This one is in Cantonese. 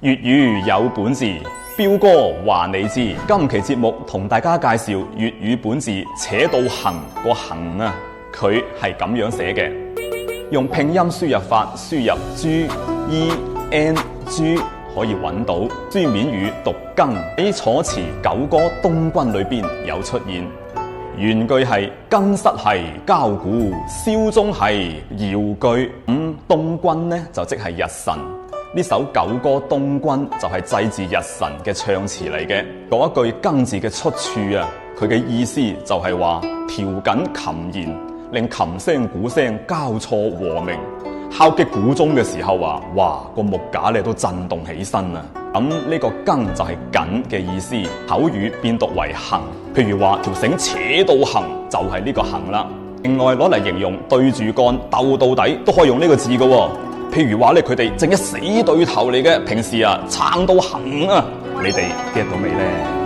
粵語有本字，彪哥話你知。今期節目同大家介紹粵語本字扯到行個行啊，佢係咁樣寫嘅。用拼音輸入法輸入 G-E-N-G 可以揾到書面語讀羹，喺楚辭《九歌·東君》裏邊有出現。原句係更失係交鼓，蕭中係遙句。東君呢就即係日神。呢首《九歌·東君》就係祭祀日神嘅唱詞嚟嘅。嗰一句更字嘅出處啊，佢嘅意思就係話調緊琴弦，令琴聲鼓聲交錯和鳴。敲擊鼓鐘嘅時候啊，哇，個木架咧都震動起身啊！咁呢個更就係緊嘅意思，口語變讀為行。譬如話條繩扯到行，就係呢個行啦。另外攞嚟形容對住幹鬥到底都可以用呢個字嘅喎。譬如話咧，佢哋正一死對頭嚟嘅，平時啊撐到行啊，你哋 get 到未呢？